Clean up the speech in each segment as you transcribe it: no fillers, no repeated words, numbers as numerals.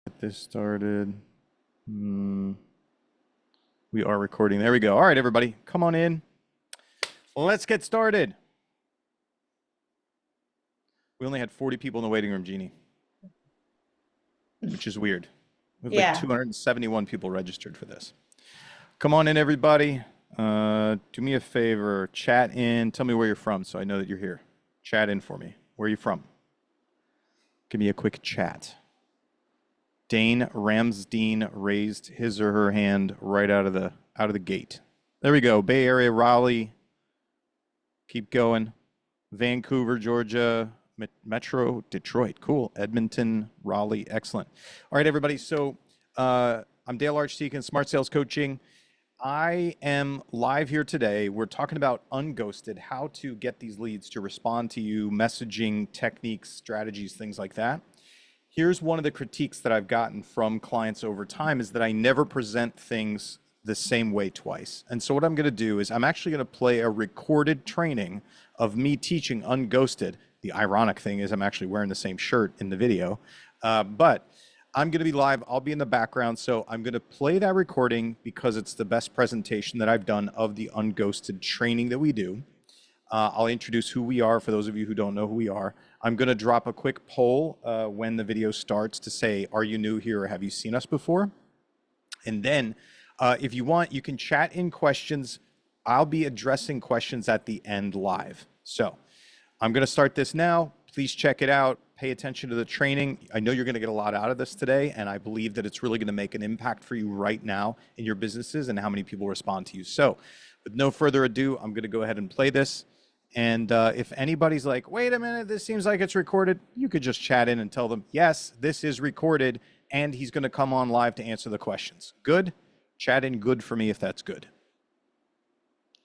Get this started. We are recording. There we go. All right, everybody, come on in. Let's get started. We only had 40 people in the waiting room, Jeannie, which is weird. We have like Yeah. 271 people registered for this. Come on in, everybody. Do me a favor, chat in. Tell me where you're from so I know that you're here. Chat in for me. Where are you from? Give me a quick chat. Dane Ramsdeen raised his or her hand right out of the gate. There we go. Bay Area, Raleigh. Keep going. Vancouver, Georgia. Metro, Detroit. Cool. Edmonton, Raleigh. Excellent. All right, everybody. So I'm Dale Archdekin, Smart Sales Coaching. I am live here today. We're talking about unghosted, how to get these leads to respond to you, messaging techniques, strategies, things like that. Here's one of the critiques that I've gotten from clients over time is that I never present things the same way twice. And so what I'm going to do is I'm actually going to play a recorded training of me teaching unghosted. The ironic thing is I'm actually wearing the same shirt in the video, but I'm going to be live. I'll be in the background. So I'm going to play that recording because it's the best presentation that I've done of the unghosted training that we do. I'll introduce who we are for those of you who don't know who we are. I'm going to drop a quick poll when the video starts to say, are you new here or have you seen us before? And then if you want, you can chat in questions. I'll be addressing questions at the end live. So I'm going to start this now. Please check it out. Pay attention to the training. I know you're going to get a lot out of this today, and I believe that it's really going to make an impact for you right now in your businesses and how many people respond to you. So with no further ado, I'm going to go ahead and play this. And if anybody's like, wait a minute, this seems like it's recorded, you could just chat in and tell them, yes, this is recorded, and he's going to come on live to answer the questions. Good? Chat in good for me if that's good.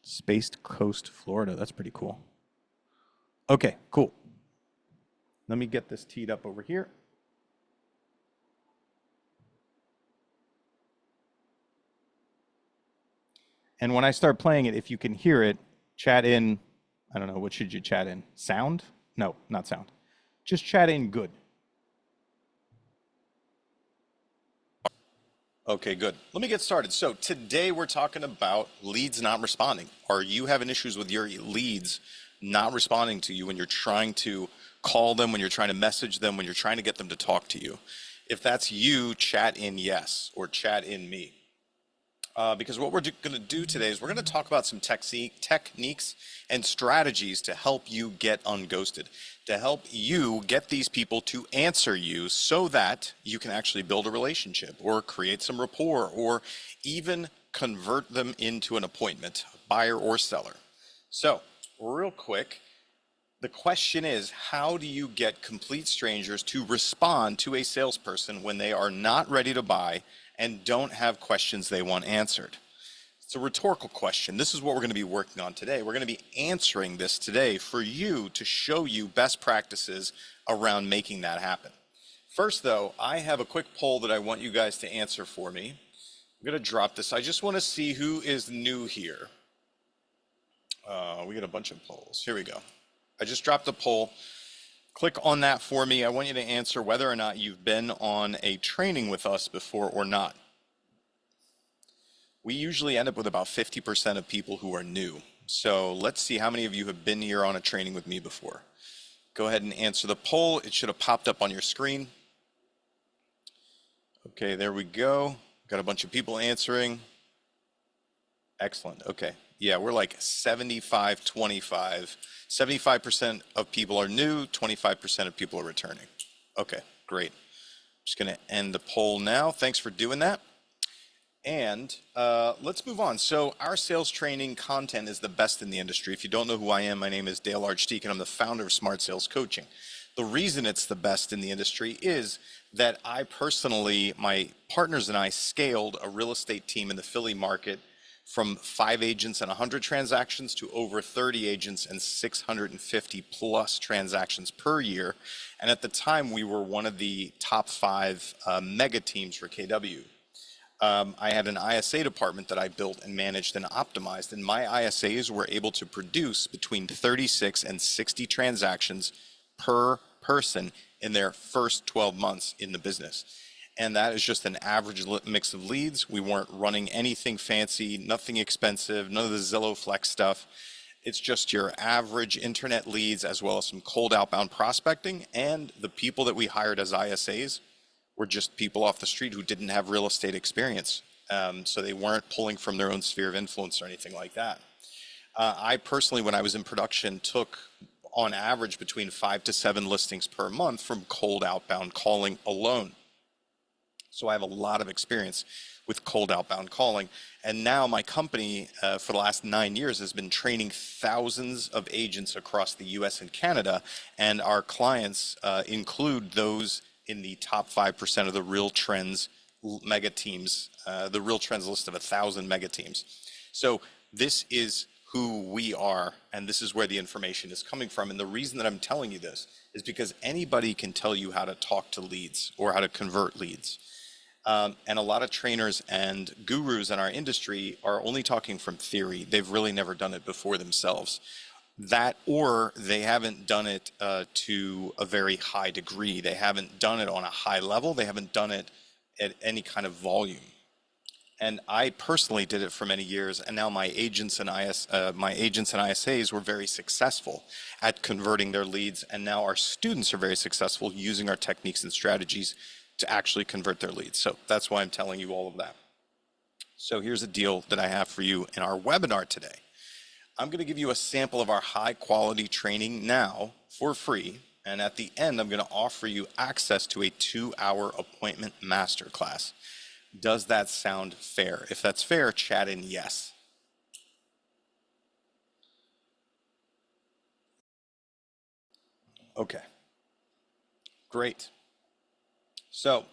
Spaced Coast, Florida. That's pretty cool. Okay, cool. Let me get this teed up over here. And when I start playing it, if you can hear it, chat in. I don't know, what should you chat in? Sound? No, not sound. Just chat in good. Okay, good. Let me get started. So today we're talking about leads not responding. Are you having issues with your leads not responding to you when you're trying to call them, when you're trying to message them, when you're trying to get them to talk to you? If that's you, chat in yes or chat in me. Because what we're going to do today is we're going to talk about some techniques and strategies to help you get unghosted, to help you get these people to answer you so that you can actually build a relationship or create some rapport or even convert them into an appointment, buyer or seller. So real quick, the question is, how do you get complete strangers to respond to a salesperson when they are not ready to buy and don't have questions they want answered? It's a rhetorical question. This is what we're going to be working on today. We're going to be answering this today for you to show you best practices around making that happen. First, though, I have a quick poll that I want you guys to answer for me. I'm going to drop this. I just want to see who is new here. We got a bunch of polls. Here we go. I just dropped a poll. Click on that for me. I want you to answer whether or not you've been on a training with us before or not. We usually end up with about 50% of people who are new. So let's see how many of you have been here on a training with me before. Go ahead and answer the poll. It should have popped up on your screen. Okay, there we go. Got a bunch of people answering. Excellent. Okay. Yeah, we're like 75-25. 75% of people are new, 25% of people are returning. Okay, great. Just going to end the poll now. Thanks for doing that. And let's move on. So our sales training content is the best in the industry. If you don't know who I am, my name is Dale Archdekin. I'm the founder of Smart Sales Coaching. The reason it's the best in the industry is that I personally, my partners and I scaled a real estate team in the Philly market from 5 agents and 100 transactions to over 30 agents and 650 plus transactions per year. And at the time, we were one of the top 5 mega teams for KW. I had an ISA department that I built and managed and optimized, and my ISAs were able to produce between 36 and 60 transactions per person in their first 12 months in the business. And that is just an average mix of leads. We weren't running anything fancy, nothing expensive, none of the Zillow Flex stuff. It's just your average internet leads, as well as some cold outbound prospecting. And the people that we hired as ISAs were just people off the street who didn't have real estate experience. So they weren't pulling from their own sphere of influence or anything like that. I personally, when I was in production, took on average between 5 to 7 listings per month from cold outbound calling alone. So I have a lot of experience with cold outbound calling. And now my company, for the last 9 years, has been training thousands of agents across the US and Canada. And our clients include those in the top 5% of the Real Trends mega teams, the Real Trends list of 1,000 mega teams. So this is who we are, and this is where the information is coming from. And the reason that I'm telling you this is because anybody can tell you how to talk to leads or how to convert leads. And a lot of trainers and gurus in our industry are only talking from theory. They've really never done it before themselves. That, or they haven't done it to a very high degree. They haven't done it on a high level. They haven't done it at any kind of volume. And I personally did it for many years, and now my agents and ISAs were very successful at converting their leads, and now our students are very successful using our techniques and strategies to actually convert their leads. So that's why I'm telling you all of that. So here's a deal that I have for you in our webinar today. I'm going to give you a sample of our high quality training now for free. And at the end, I'm going to offer you access to a 2-hour appointment masterclass. Does that sound fair? If that's fair, chat in yes. Okay, great. So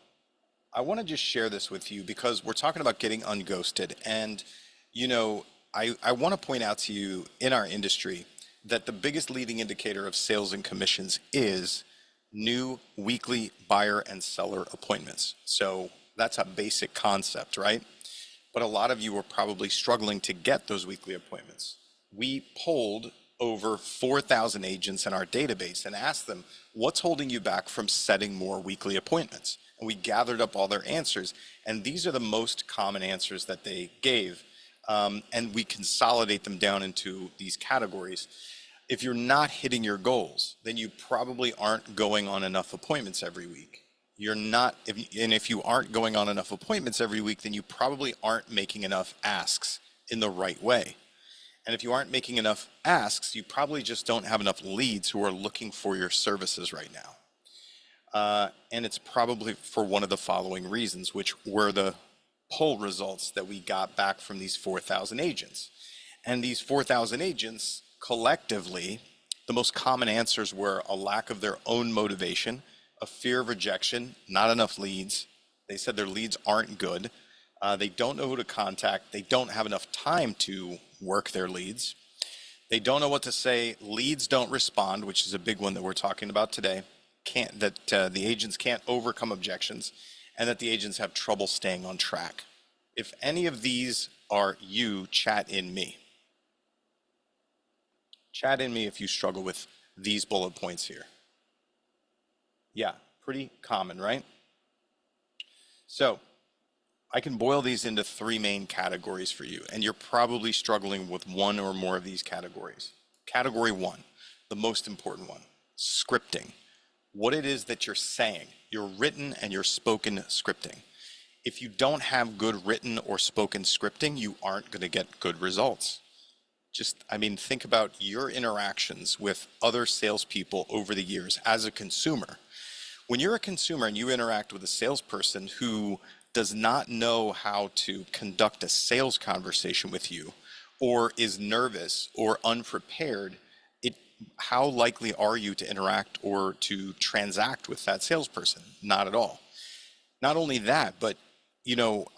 I want to just share this with you because we're talking about getting unghosted. And, you know, I want to point out to you in our industry that the biggest leading indicator of sales and commissions is new weekly buyer and seller appointments. So that's a basic concept, right? But a lot of you are probably struggling to get those weekly appointments. We polled over 4,000 agents in our database and asked them, what's holding you back from setting more weekly appointments? And we gathered up all their answers, and these are the most common answers that they gave. And we consolidate them down into these categories. If you're not hitting your goals, then you probably aren't going on enough appointments every week. If you aren't going on enough appointments every week, then you probably aren't making enough asks in the right way. And if you aren't making enough asks, you probably just don't have enough leads who are looking for your services right now. And it's probably for one of the following reasons, which were the poll results that we got back from these 4,000 agents. And these 4,000 agents, collectively, the most common answers were a lack of their own motivation, a fear of rejection, not enough leads. They said their leads aren't good. They don't know who to contact. They don't have enough time to work their leads. They don't know what to say. Leads don't respond, which is a big one that we're talking about today. The agents can't overcome objections, and that the agents have trouble staying on track. If any of these are you, chat in me. Chat in me if you struggle with these bullet points here. Yeah, pretty common, right? So I can boil these into 3 main categories for you, and you're probably struggling with one or more of these categories. Category 1, the most important one, scripting. What it is that you're saying, your written and your spoken scripting. If you don't have good written or spoken scripting, you aren't going to get good results. Think about your interactions with other salespeople over the years as a consumer. When you're a consumer and you interact with a salesperson who does not know how to conduct a sales conversation with you, or is nervous or unprepared, how likely are you to interact or to transact with that salesperson? Not at all. Not only that, but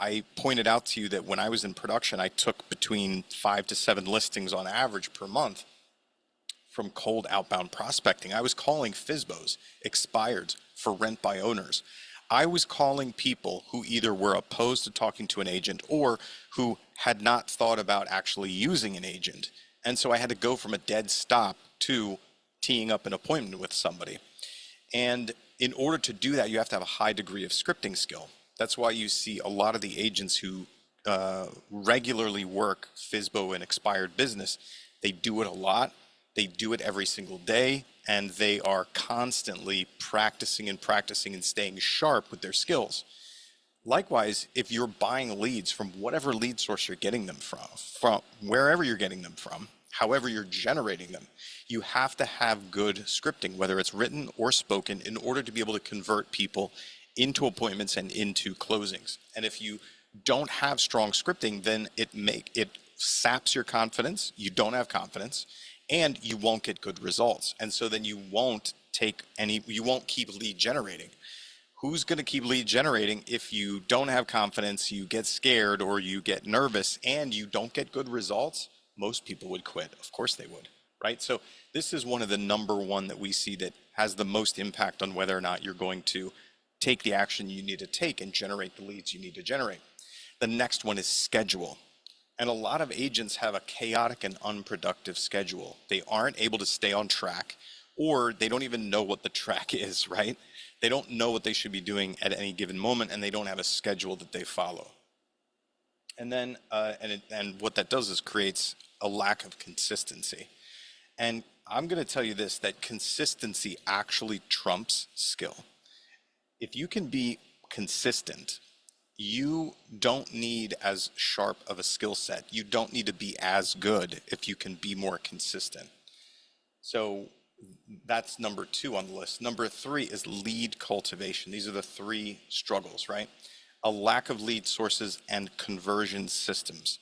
I pointed out to you that when I was in production, I took between 5 to 7 listings on average per month from cold outbound prospecting. I was calling FSBOs, expireds, for rent by owners. I was calling people who either were opposed to talking to an agent or who had not thought about actually using an agent. And so I had to go from a dead stop to teeing up an appointment with somebody. And in order to do that, you have to have a high degree of scripting skill. That's why you see a lot of the agents who regularly work FISBO and expired business. They do it a lot. They do it every single day, and they are constantly practicing and staying sharp with their skills. Likewise, if you're buying leads from whatever lead source you're getting them from wherever you're getting them from, however you're generating them, you have to have good scripting, whether it's written or spoken, in order to be able to convert people into appointments and into closings. And if you don't have strong scripting, then it saps your confidence. You don't have confidence, and you won't get good results. And so then you won't keep lead generating. Who's going to keep lead generating if you don't have confidence, you get scared, or you get nervous, and you don't get good results? Most people would quit. Of course they would, right? So this is one of the number one that we see that has the most impact on whether or not you're going to take the action you need to take and generate the leads you need to generate. The next one is schedule. And a lot of agents have a chaotic and unproductive schedule. They aren't able to stay on track, or they don't even know what the track is, right? They don't know what they should be doing at any given moment, and they don't have a schedule that they follow. And then, and what that does is creates a lack of consistency. And I'm going to tell you this, that consistency actually trumps skill. If you can be consistent, you don't need as sharp of a skill set. You don't need to be as good if you can be more consistent. So that's number 2 on the list. Number 3 is lead cultivation. These are the 3 struggles, right? A lack of lead sources and conversion systems.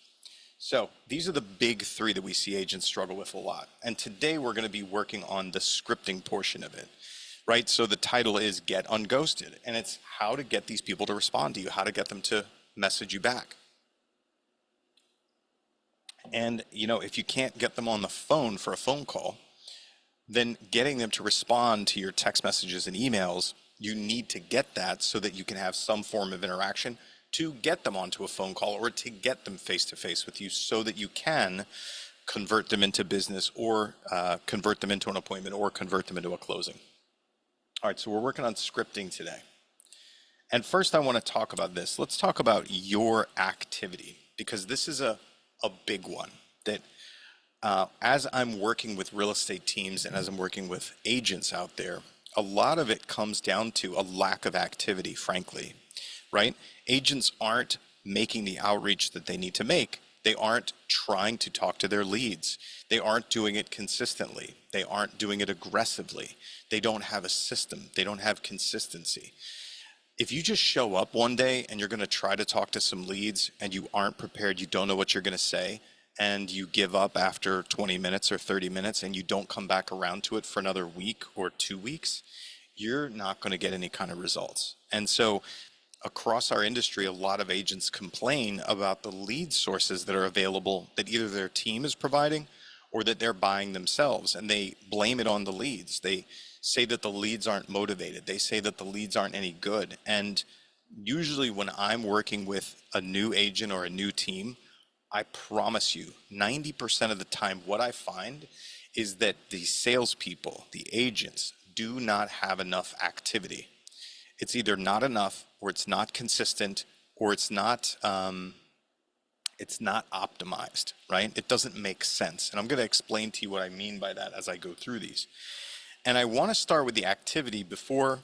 So these are the big 3 that we see agents struggle with a lot. And today we're going to be working on the scripting portion of it, right? So the title is Get Unghosted, and it's how to get these people to respond to you, how to get them to message you back. And, you know, if you can't get them on the phone for a phone call, then getting them to respond to your text messages and emails, you need to get that so that you can have some form of interaction to get them onto a phone call or to get them face-to-face with you so that you can convert them into business or convert them into an appointment or convert them into a closing. All right, so we're working on scripting today. And first I want to talk about this. Let's talk about your activity, because this is a big one that as I'm working with real estate teams and as I'm working with agents out there, a lot of it comes down to a lack of activity, frankly, right? Agents aren't making the outreach that they need to make. They aren't trying to talk to their leads. They aren't doing it consistently. They aren't doing it aggressively. They don't have a system. They don't have consistency. If you just show up one day and you're going to try to talk to some leads and you aren't prepared, you don't know what you're going to say, and you give up after 20 minutes or 30 minutes and you don't come back around to it for another week or 2 weeks, you're not going to get any kind of results. And so across our industry, a lot of agents complain about the lead sources that are available that either their team is providing or that they're buying themselves, and they blame it on the leads. They say that the leads aren't motivated. They say that the leads aren't any good. And usually when I'm working with a new agent or a new team, I promise you, 90% of the time, what I find is that the salespeople, the agents, do not have enough activity. It's either not enough, or it's not consistent, or it's not optimized, right? It doesn't make sense. And I'm going to explain to you what I mean by that as I go through these. And I want to start with the activity before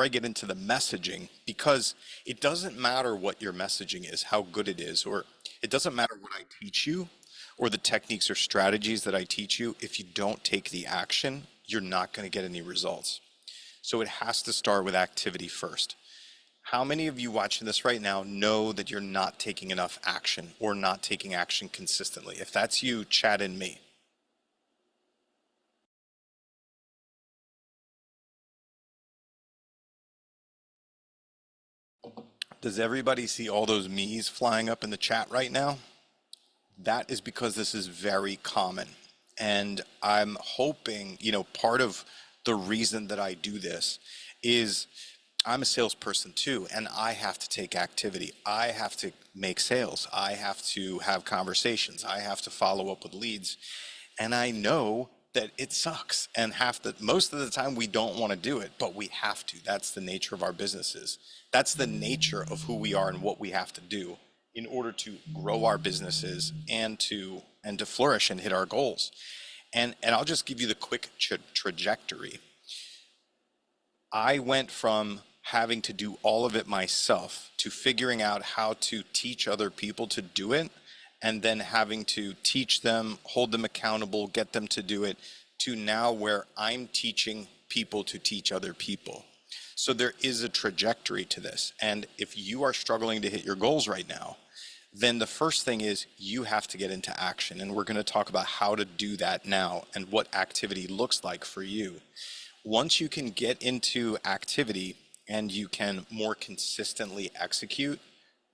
I get into the messaging, because it doesn't matter what your messaging is, how good it is, or it doesn't matter what I teach you or the techniques or strategies that I teach you. If you don't take the action, you're not going to get any results. So it has to start with activity first. How many of you watching this right now know that you're not taking enough action or not taking action consistently? If that's you, chat in me. Does everybody see all those me's flying up in the chat right now? That is because this is very common. And I'm hoping, you know, part of the reason that I do this is I'm a salesperson too, and I have to take activity. I have to make sales. I have to have conversations. I have to follow up with leads. And I know that it sucks, and most of the time we don't want to do it, but we have to. That's the nature of our businesses. That's the nature of who we are and what we have to do in order to grow our businesses and to flourish and hit our goals. And I'll just give you the quick trajectory. I went from having to do all of it myself to figuring out how to teach other people to do it, and then having to teach them, hold them accountable, get them to do it, to now where I'm teaching people to teach other people. So there is a trajectory to this. And if you are struggling to hit your goals right now, then the first thing is you have to get into action. And we're going to talk about how to do that now and what activity looks like for you. Once you can get into activity and you can more consistently execute,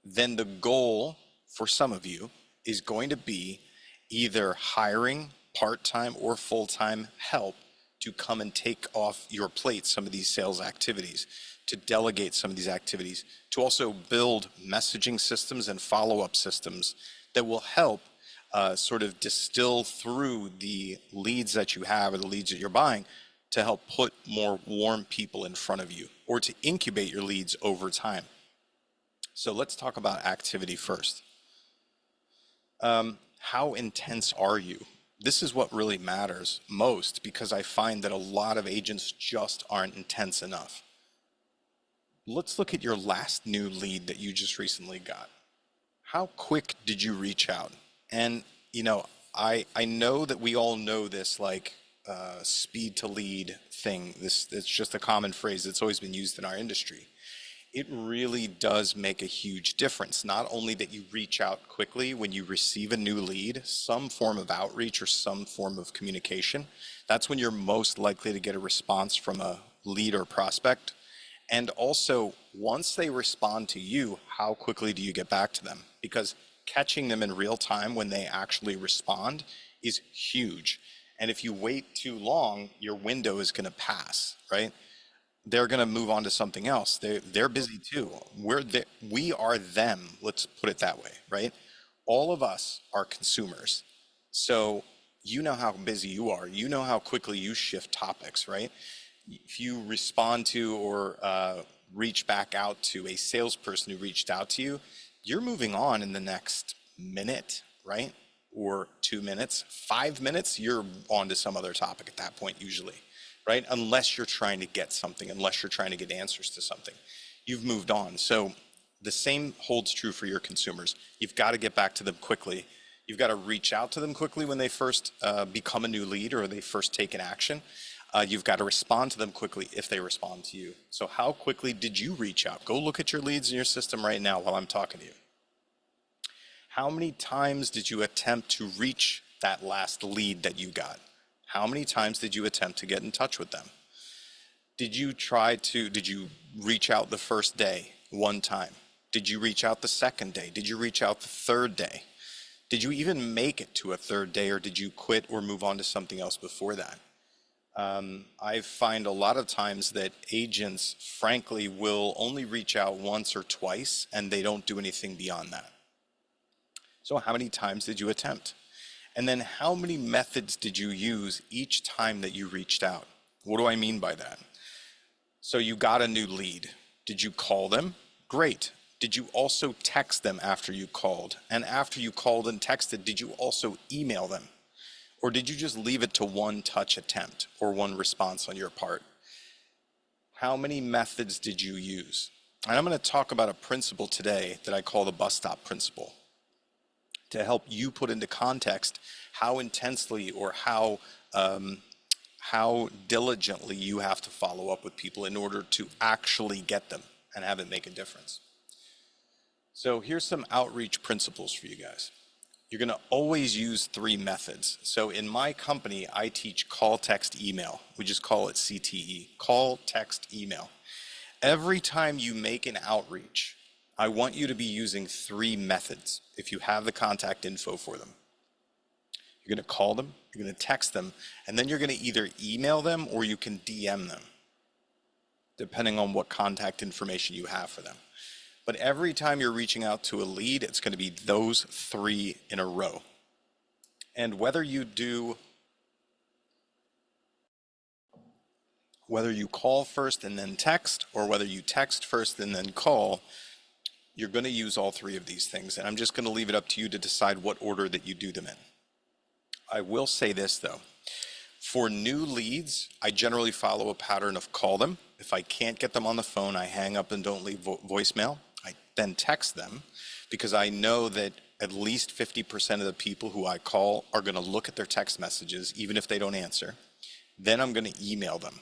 then the goal for some of you is going to be either hiring part-time or full-time help to come and take off your plate some of these sales activities, to delegate some of these activities, to also build messaging systems and follow-up systems that will help sort of distill through the leads that you have or the leads that you're buying to help put more warm people in front of you or to incubate your leads over time. So let's talk about activity first. How intense are you? This is what really matters most, because I find that a lot of agents just aren't intense enough. Let's look at your last new lead that you just recently got. How quick did you reach out? And I know that we all know this speed to lead thing. It's just a common phrase that's always been used in our industry. It really does make a huge difference. Not only that you reach out quickly when you receive a new lead, some form of outreach or some form of communication. That's when you're most likely to get a response from a lead or prospect. And also, once they respond to you, how quickly do you get back to them? Because catching them in real time when they actually respond is huge. And if you wait too long, your window is going to pass, right? They're going to move on to something else. They're busy too. We are them. Let's put it that way, right? All of us are consumers. So you know how busy you are. You know how quickly you shift topics, right? If you respond to or reach back out to a salesperson who reached out to you, you're moving on in the next minute, right? Or 2 minutes, 5 minutes, you're on to some other topic at that point usually. Right? Unless you're trying to get something, unless you're trying to get answers to something, you've moved on. So the same holds true for your consumers. You've got to get back to them quickly. You've got to reach out to them quickly when they first become a new lead or they first take an action. You've got to respond to them quickly if they respond to you. So how quickly did you reach out? Go look at your leads in your system right now while I'm talking to you. How many times did you attempt to reach that last lead that you got? How many times did you attempt to get in touch with them? Did you reach out the first day one time? Did you reach out the second day? Did you reach out the third day? Did you even make it to a third day, or did you quit or move on to something else before that? I find a lot of times that agents, frankly, will only reach out once or twice and they don't do anything beyond that. So how many times did you attempt? And then how many methods did you use each time that you reached out? What do I mean by that? So you got a new lead. Did you call them? Great. Did you also text them after you called? And after you called and texted, did you also email them? Or did you just leave it to one touch attempt or one response on your part? How many methods did you use? And I'm going to talk about a principle today that I call the bus stop principle, to help you put into context how intensely or how diligently you have to follow up with people in order to actually get them and have it make a difference. So here's some outreach principles for you guys. You're going to always use 3 methods. So in my company, I teach call, text, email. We just call it CTE, call, text, email. Every time you make an outreach, I want you to be using 3 methods if you have the contact info for them. You're going to call them, you're going to text them, and then you're going to either email them or you can DM them, depending on what contact information you have for them. But every time you're reaching out to a lead, it's going to be those 3 in a row. And whether you do Whether you call first and then text, or whether you text first and then call, you're going to use all three of these things. And I'm just going to leave it up to you to decide what order that you do them in. I will say this though. For new leads, I generally follow a pattern of call them. If I can't get them on the phone, I hang up and don't leave voicemail. I then text them because I know that at least 50% of the people who I call are going to look at their text messages, even if they don't answer. Then I'm going to email them.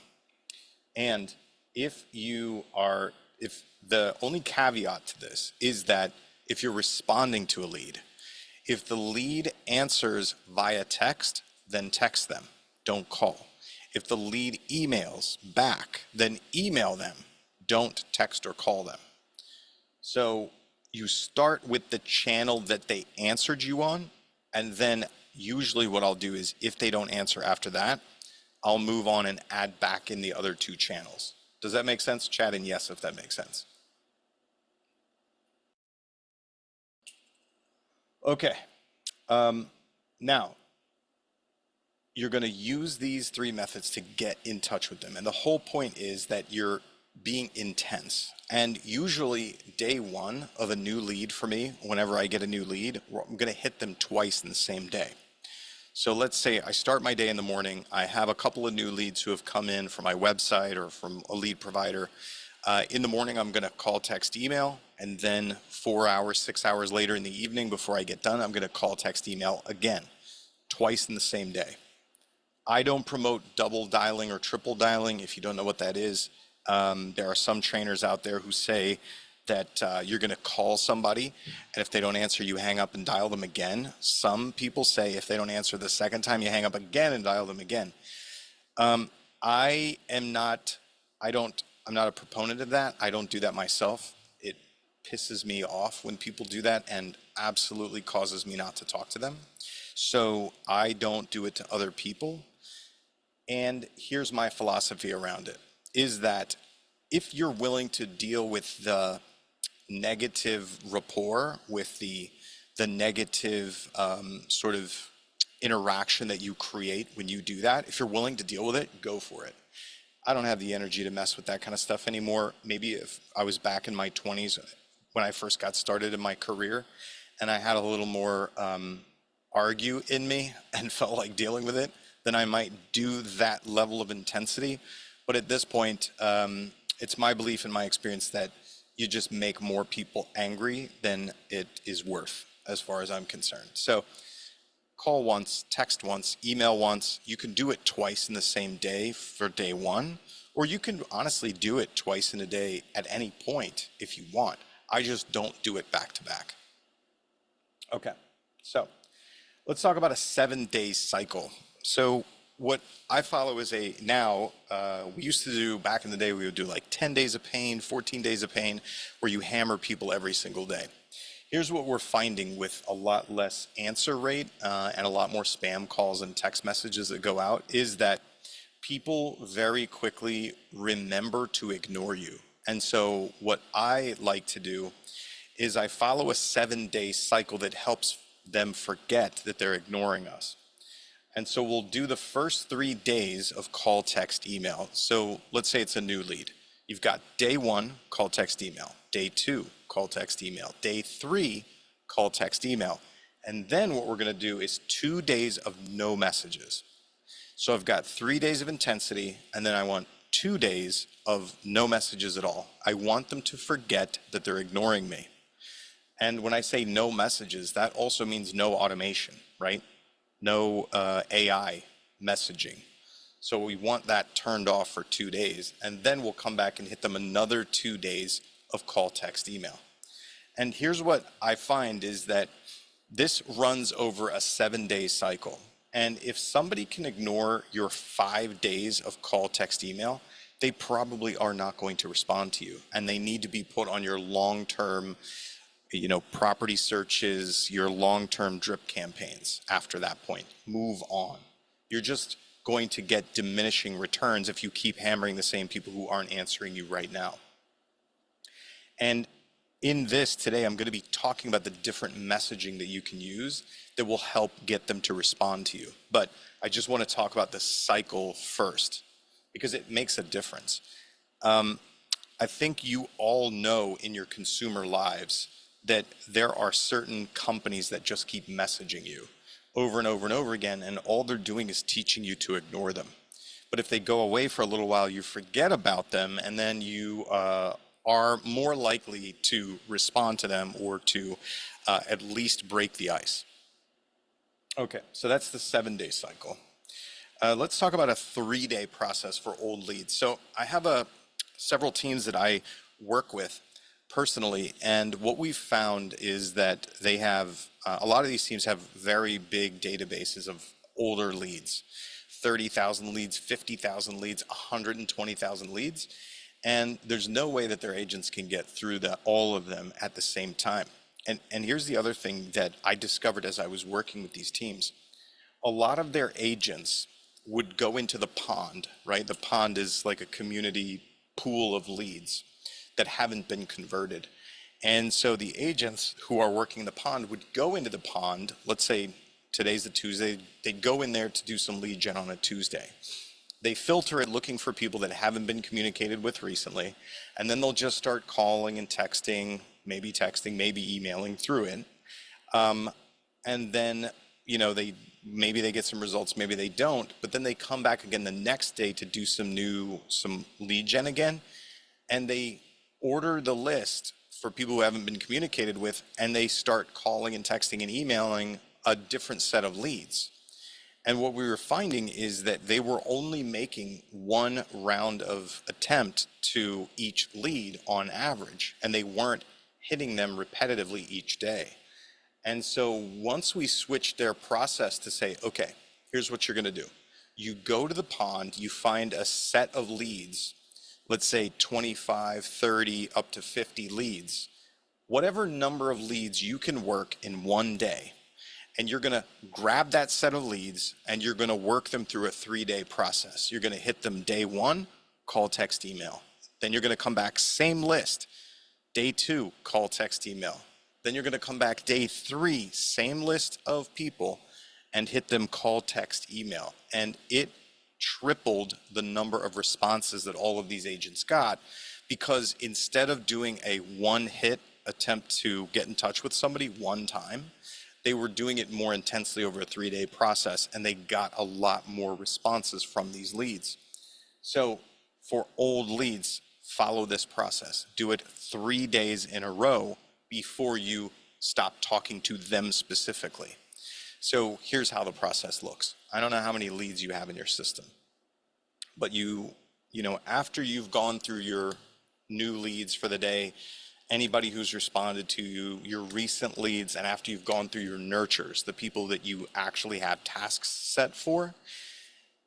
And if the only caveat to this is that if you're responding to a lead, if the lead answers via text, then text them. Don't call. If the lead emails back, then email them. Don't text or call them. So you start with the channel that they answered you on, and then usually what I'll do is if they don't answer after that, I'll move on and add back in the other two channels. Does that make sense? Chat in yes if that makes sense. Okay. Now, you're going to use these three methods to get in touch with them. And the whole point is that you're being intense. And usually day one of a new lead for me, whenever I get a new lead, I'm going to hit them twice in the same day. So let's say I start my day in the morning. I have a couple of new leads who have come in from my website or from a lead provider. In the morning, I'm going to call, text, email. And then 4 hours, 6 hours later in the evening, before I get done, I'm going to call, text, email again, twice in the same day. I don't promote double dialing or triple dialing. If you don't know what that is, there are some trainers out there who say that you're going to call somebody, and if they don't answer, you hang up and dial them again. Some people say if they don't answer the second time, you hang up again and dial them again. I'm not a proponent of that. I don't do that myself. It pisses me off when people do that and absolutely causes me not to talk to them. So I don't do it to other people. And here's my philosophy around it, is that if you're willing to deal with the negative rapport, with the negative sort of interaction that you create when you do that, if you're willing to deal with it, go for it. I don't have the energy to mess with that kind of stuff anymore. Maybe if I was back in my 20s when I first got started in my career and I had a little more argue in me and felt like dealing with it, then I might do that level of intensity. But at this point, it's my belief and my experience that you just make more people angry than it is worth, as far as I'm concerned. So call once, text once, email once. You can do it twice in the same day for day one, or you can honestly do it twice in a day at any point if you want. I just don't do it back to back. Okay, so let's talk about a 7-day cycle. So what I follow is we used to do, back in the day, we would do like 10 days of pain, 14 days of pain, where you hammer people every single day. Here's what we're finding with a lot less answer rate and a lot more spam calls and text messages that go out, is that people very quickly remember to ignore you. And so what I like to do is I follow a 7-day cycle that helps them forget that they're ignoring us. And so we'll do the first 3 days of call, text, email. So let's say it's a new lead. You've got day 1, call, text, email. Day 2, call, text, email. Day 3, call, text, email. And then what we're going to do is 2 days of no messages. So I've got 3 days of intensity, and then I want 2 days of no messages at all. I want them to forget that they're ignoring me. And when I say no messages, that also means no automation, right? No AI messaging. So we want that turned off for 2 days, and then we'll come back and hit them another 2 days of call, text, email. And here's what I find is that this runs over a 7-day cycle. And if somebody can ignore your 5 days of call, text, email, they probably are not going to respond to you. And they need to be put on your long-term, property searches, your long-term drip campaigns after that point. Move on. You're just going to get diminishing returns if you keep hammering the same people who aren't answering you right now. And in this today, I'm going to be talking about the different messaging that you can use that will help get them to respond to you. But I just want to talk about the cycle first. because it makes a difference. I think you all know in your consumer lives that there are certain companies that just keep messaging you over and over and over again, and all they're doing is teaching you to ignore them. But if they go away for a little while, you forget about them, and then you are more likely to respond to them or to at least break the ice. Okay, so that's the 7-day cycle. Let's talk about a 3-day process for old leads. So I have several teams that I work with personally, and what we've found is that they have, a lot of these teams have very big databases of older leads, 30,000 leads, 50,000 leads, 120,000 leads, and there's no way that their agents can get through all of them at the same time. And here's the other thing that I discovered as I was working with these teams. A lot of their agents would go into the pond, right? The pond is like a community pool of leads that haven't been converted. And so the agents who are working the pond would go into the pond, let's say today's a Tuesday, they'd go in there to do some lead gen on a Tuesday. They filter it looking for people that haven't been communicated with recently, and then they'll just start calling and texting, maybe emailing through it. And then, maybe they get some results, maybe they don't, but then they come back again the next day to do some lead gen again, and they order the list for people who haven't been communicated with, and they start calling and texting and emailing a different set of leads. And what we were finding is that they were only making one round of attempt to each lead on average, and they weren't hitting them repetitively each day. And so once we switched their process to say, okay, here's what you're going to do. You go to the pond, you find a set of leads, let's say 25, 30, up to 50 leads, whatever number of leads you can work in one day. And you're going to grab that set of leads and you're going to work them through a 3-day process. You're going to hit them day 1, call, text, email. Then you're going to come back, same list. Day 2, call, text, email. Then you're going to come back day 3, same list of people, and hit them call, text, email. And it tripled the number of responses that all of these agents got, because instead of doing a one-hit attempt to get in touch with somebody one time, they were doing it more intensely over a 3-day process, and they got a lot more responses from these leads. So for old leads, follow this process. Do it 3 days in a row before you stop talking to them specifically. So here's how the process looks. I don't know how many leads you have in your system, but after you've gone through your new leads for the day, anybody who's responded to you, your recent leads, and after you've gone through your nurtures, the people that you actually have tasks set for,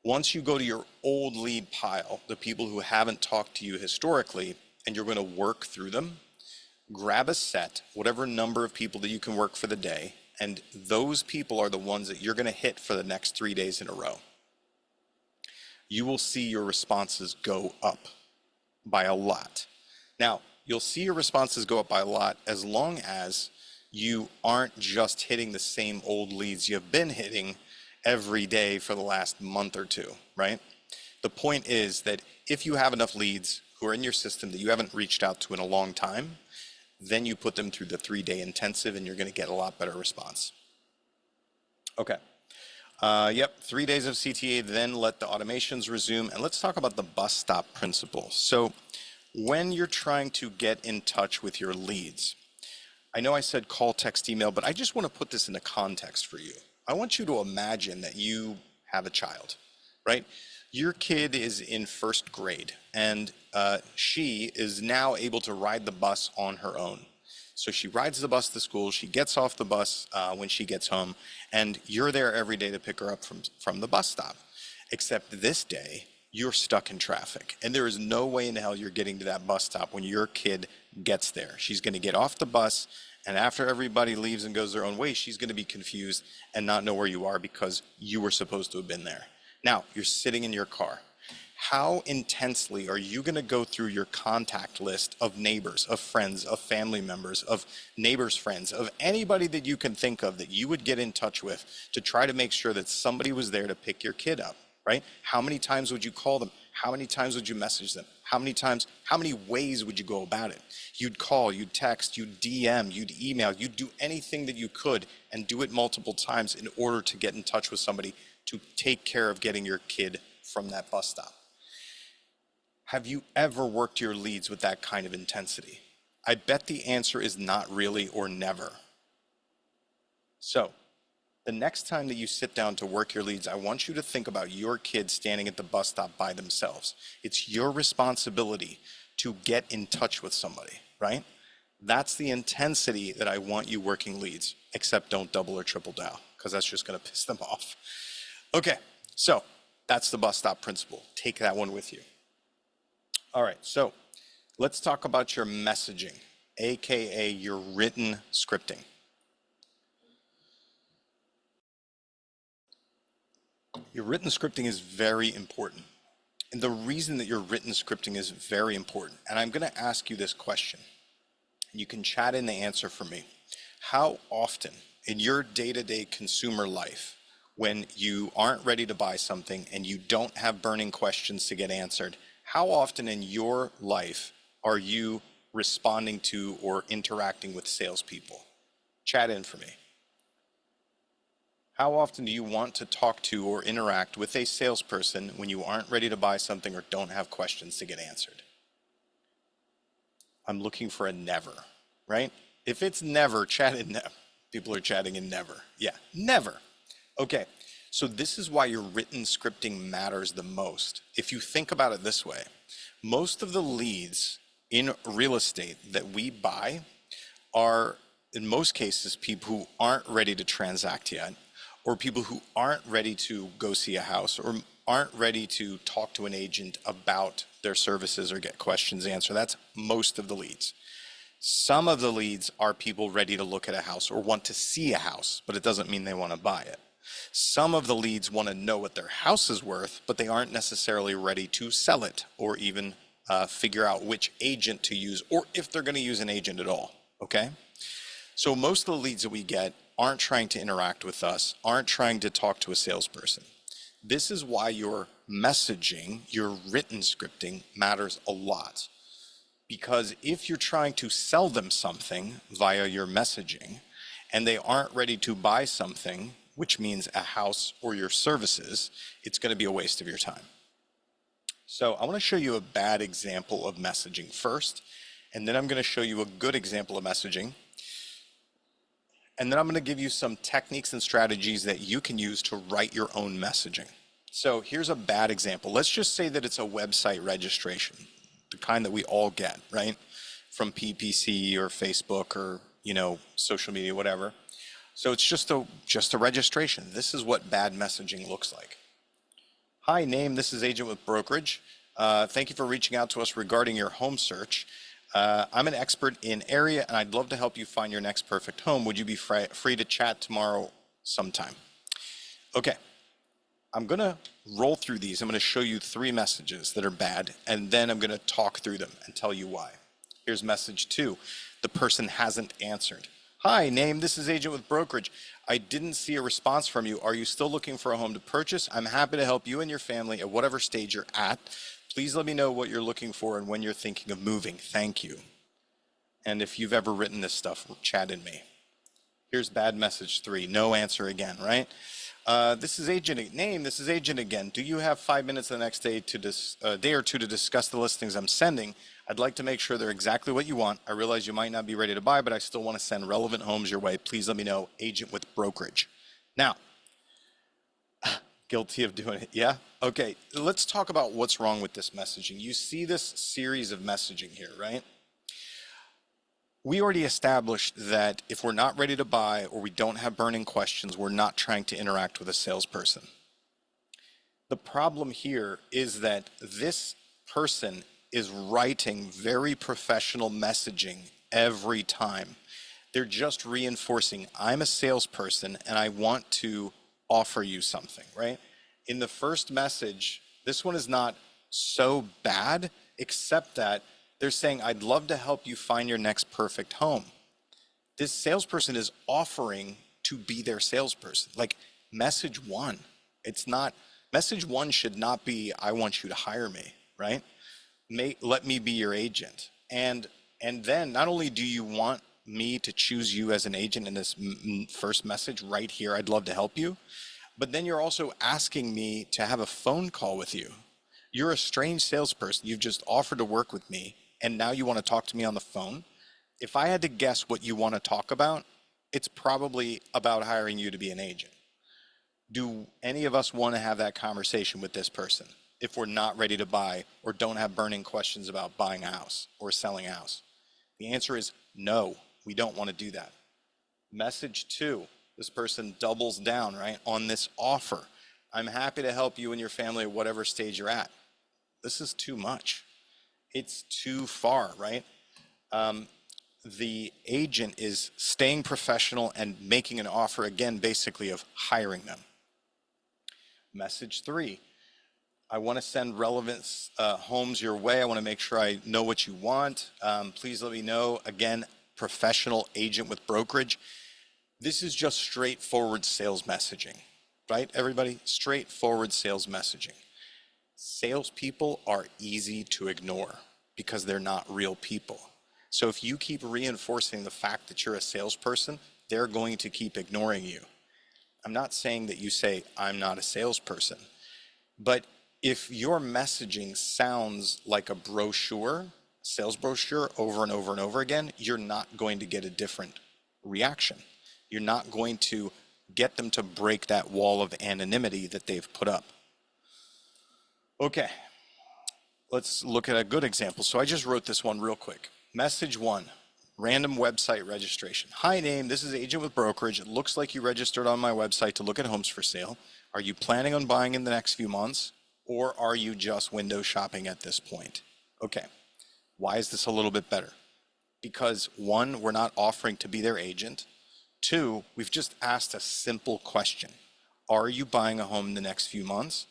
once you go to your old lead pile, the people who haven't talked to you historically, and you're going to work through them, grab a set, whatever number of people that you can work for the day, and those people are the ones that you're going to hit for the next 3 days in a row. You will see your responses go up by a lot. Now, you'll see your responses go up by a lot as long as you aren't just hitting the same old leads you've been hitting every day for the last month or 2, right? The point is that if you have enough leads who are in your system that you haven't reached out to in a long time, then you put them through the 3-day intensive and you're going to get a lot better response. Okay. 3 days of CTA, then let the automations resume. And let's talk about the bus stop principle. So when you're trying to get in touch with your leads, I know I said call, text, email, but I just want to put this into context for you. I want you to imagine that you have a child, right? Your kid is in 1st grade, and she is now able to ride the bus on her own. So she rides the bus to school, she gets off the bus when she gets home, and you're there every day to pick her up from the bus stop. Except this day, you're stuck in traffic, and there is no way in hell you're getting to that bus stop when your kid gets there. She's going to get off the bus, and after everybody leaves and goes their own way, she's going to be confused and not know where you are because you were supposed to have been there. Now, you're sitting in your car. How intensely are you going to go through your contact list of neighbors, of friends, of family members, of neighbors' friends, of anybody that you can think of that you would get in touch with to try to make sure that somebody was there to pick your kid up, right? How many times would you call them? How many times would you message them? How many ways would you go about it? You'd call, you'd text, you'd DM, you'd email, you'd do anything that you could and do it multiple times in order to get in touch with somebody to take care of getting your kid from that bus stop. Have you ever worked your leads with that kind of intensity? I bet the answer is not really or never. So, the next time that you sit down to work your leads, I want you to think about your kids standing at the bus stop by themselves. It's your responsibility to get in touch with somebody, right? That's the intensity that I want you working leads, except don't double or triple down, because that's just going to piss them off. Okay, so that's the bus stop principle. Take that one with you. All right, so let's talk about your messaging, AKA your written scripting. Your written scripting is very important. And the reason that your written scripting is very important, and I'm going to ask you this question. You can chat in the answer for me. How often in your day-to-day consumer life, when you aren't ready to buy something and you don't have burning questions to get answered, how often in your life are you responding to or interacting with salespeople? Chat in for me. How often do you want to talk to or interact with a salesperson when you aren't ready to buy something or don't have questions to get answered? I'm looking for a never, right? If it's never, chat in never. People are chatting in never. Yeah, never. Okay, so this is why your written scripting matters the most. If you think about it this way, most of the leads in real estate that we buy are, in most cases, people who aren't ready to transact yet, or people who aren't ready to go see a house, or aren't ready to talk to an agent about their services or get questions answered. That's most of the leads. Some of the leads are people ready to look at a house or want to see a house, but it doesn't mean they want to buy it. Some of the leads want to know what their house is worth, but they aren't necessarily ready to sell it or even figure out which agent to use, or if they're going to use an agent at all, okay? So most of the leads that we get aren't trying to interact with us, aren't trying to talk to a salesperson. This is why your messaging, your written scripting matters a lot. Because if you're trying to sell them something via your messaging and they aren't ready to buy something, which means a house or your services, it's going to be a waste of your time. So I want to show you a bad example of messaging first, and then I'm going to show you a good example of messaging. And then I'm going to give you some techniques and strategies that you can use to write your own messaging. So here's a bad example. Let's just say that it's a website registration, the kind that we all get, right? From PPC or Facebook or, social media, whatever. So it's just a registration. This is what bad messaging looks like. Hi, name, this is Agent with Brokerage. Thank you for reaching out to us regarding your home search. I'm an expert in area and I'd love to help you find your next perfect home. Would you be free to chat tomorrow sometime? Okay, I'm gonna roll through these. I'm gonna show you 3 messages that are bad, and then I'm gonna talk through them and tell you why. Here's message 2. The person hasn't answered. Hi, name, this is Agent with Brokerage. I didn't see a response from you. Are you still looking for a home to purchase? I'm happy to help you and your family at whatever stage you're at. Please let me know what you're looking for and when you're thinking of moving. Thank you. And if you've ever written this stuff, chat in me. Here's bad message 3. No answer again, right? This is Agent name. This is Agent again. Do you have 5 minutes the next day day or two to discuss the listings I'm sending? I'd like to make sure they're exactly what you want. I realize you might not be ready to buy, but I still want to send relevant homes your way. Please let me know. Agent with Brokerage. Now, guilty of doing it, yeah? Okay, let's talk about what's wrong with this messaging. You see this series of messaging here, right? We already established that if we're not ready to buy or we don't have burning questions, we're not trying to interact with a salesperson. The problem here is that this person is writing very professional messaging every time. They're just reinforcing, I'm a salesperson and I want to offer you something, right? In the first message, this one is not so bad, except that they're saying, I'd love to help you find your next perfect home. This salesperson is offering to be their salesperson. Like message 1, it's not, Message one should not be, I want you to hire me, right? Let me be your agent. And then not only do you want me to choose you as an agent in this first message right here, I'd love to help you, but then you're also asking me to have a phone call with you. You're a strange salesperson. You've just offered to work with me, and now you want to talk to me on the phone. If I had to guess what you want to talk about, it's probably about hiring you to be an agent. Do any of us want to have that conversation with this person if we're not ready to buy or don't have burning questions about buying a house or selling a house? The answer is no, we don't want to do that. Message two, this person doubles down, right, on this offer. I'm happy to help you and your family at whatever stage you're at. This is too much. It's too far, right? The agent is staying professional and making an offer, again, basically of hiring them. Message three, I want to send relevant homes your way. I want to make sure I know what you want. Please let me know. Again, professional agent with brokerage. This is just straightforward sales messaging, right? Everybody, straightforward sales messaging. Salespeople are easy to ignore because they're not real people. So if you keep reinforcing the fact that you're a salesperson, they're going to keep ignoring you. I'm not saying that you say, I'm not a salesperson, but if your messaging sounds like a brochure, sales brochure over and over and over again, you're not going to get a different reaction. You're not going to get them to break that wall of anonymity that they've put up. Okay, let's look at a good example. So I just wrote this one real quick. Message one, random website registration. Hi name, this is Agent with Brokerage. It looks like you registered on my website to look at homes for sale. Are you planning on buying in the next few months? Or are you just window shopping at this point? Okay, why is this a little bit better? Because one, we're not offering to be their agent. Two, we've just asked a simple question. Are you buying a home in the next few months?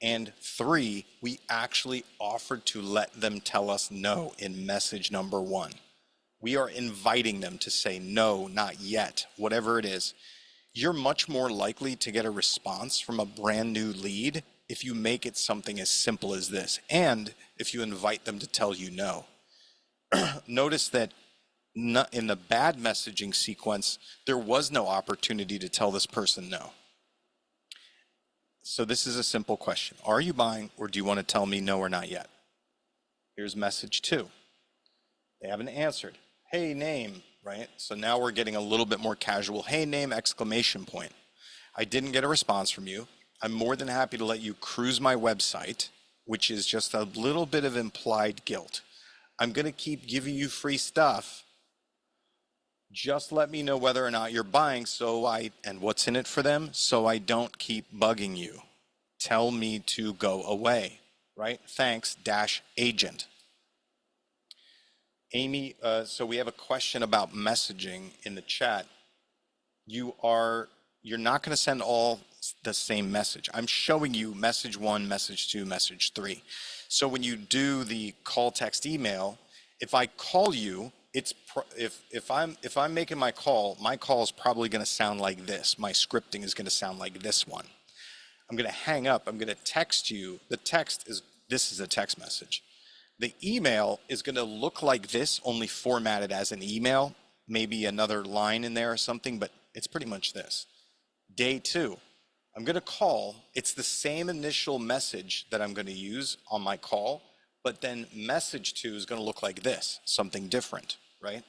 And three, we actually offered to let them tell us no in message number one. We are inviting them to say no, not yet, whatever it is. You're much more likely to get a response from a brand new lead if you make it something as simple as this, and if you invite them to tell you no. Notice that in the bad messaging sequence, there was no opportunity to tell this person no. So this is a simple question. Are you buying, or do you want to tell me no or not yet? Here's message two. They haven't answered. Hey, name, right? So now we're getting a little bit more casual. Hey, name, exclamation point. I didn't get a response from you. I'm more than happy to let you cruise my website, which is just a little bit of implied guilt. I'm going to keep giving you free stuff. Just let me know whether or not you're buying and what's in it for them, so I don't keep bugging you. Tell me to go away, right? Thanks, -agent. Amy, so we have a question about messaging in the chat. You're not going to send all the same message. I'm showing you message one, message two, message three. So when you do the call, text, email, if I call you, if I'm making my call is probably going to sound like this. My scripting is going to sound like this one. I'm going to hang up. I'm going to text you. This is a text message. The email is going to look like this, only formatted as an email, maybe another line in there or something, but it's pretty much this. Day two, I'm going to call. It's the same initial message that I'm going to use on my call, but then message two is going to look like this, something different, right?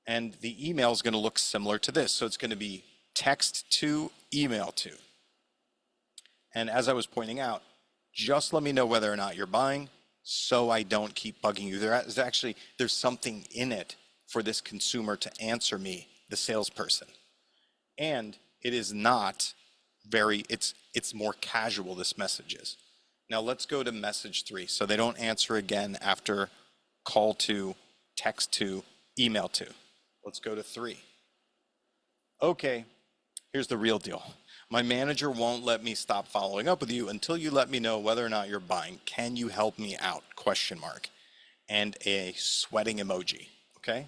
And the email is going to look similar to this. So it's going to be text to, email to. And as I was pointing out, just let me know whether or not you're buying, so I don't keep bugging you. There's something in it for this consumer to answer me, the salesperson. And it is not it's more casual, this message is. Now let's go to message three. So they don't answer again after call to, text to, email to. Let's go to three. Okay, here's the real deal. My manager won't let me stop following up with you until you let me know whether or not you're buying. Can you help me out? ? And a sweating emoji, okay?